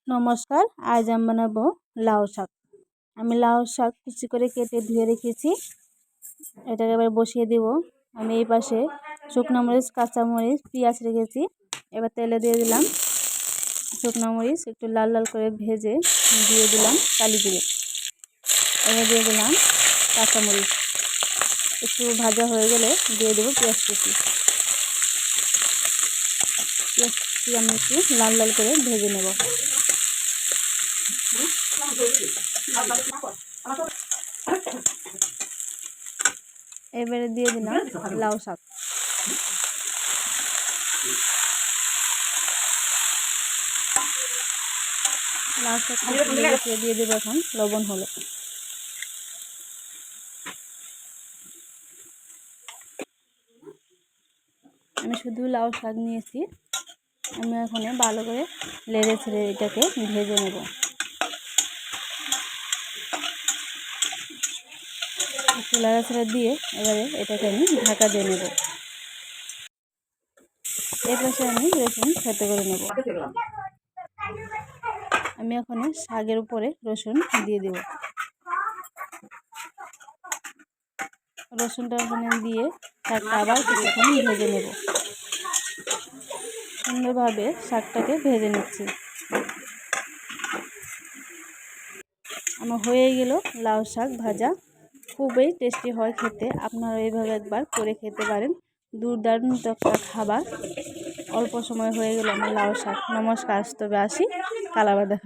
নমস্কার, আজ আমি বানাবো লাউ শাক। আমি লাউ শাক কুচি করে কেটে ধুয়ে রেখেছি। এটাকে এবার বসিয়ে দিব। আমি এই পাশে শুকনো মরিচ, কাঁচা মরিচ, পেঁয়াজ রেখেছি। এবার তেলে দিয়ে দিলাম শুকনো মরিচ, একটু লাল লাল করে ভেজে দিয়ে দিলাম কালি জিরে। এবার দিয়ে দিলাম কাঁচা মরিচ, একটু ভাজা হয়ে গেলে দিয়ে দেবো পেঁয়াজ কুচি। পেঁয়াজটি আমি একটু লাল লাল করে ভেজে নেব। এবারে দিয়ে দিলাম লাউ শাক। লাউ শাক দিয়ে দেবো এখন লবণ হলে। আমি শুধু লাউ শাক নিয়েছি। আমি এখন ভালো করে লেড়ে ছেড়ে এটাকে ভেজে নেব। একটু লাড়াচাড়া দিয়ে এবারে এটাকে আমি ঢাকা দিয়ে নেব। এই পাশে আমি রসুন থেতো করে নেব। আমি এখন শাকের উপরে রসুন দিয়ে দেব। রসুনটা ওখানে দিয়ে শাকটা আবার কিছুক্ষণ ভেজে নেব। সুন্দরভাবে শাকটাকে ভেজে নিচ্ছি। আমার হয়ে গেল লাউ শাক ভাজা। খুবই টেস্টি হয় খেতে। আপনারা এইভাবে একবার করে খেতে পারেন। দুর্দান্ত একটা খাবার। অল্প সময় হয়ে গেল আমার লাউ শাক। নমস্কার, তবে আসি, কাল আবার দেখা।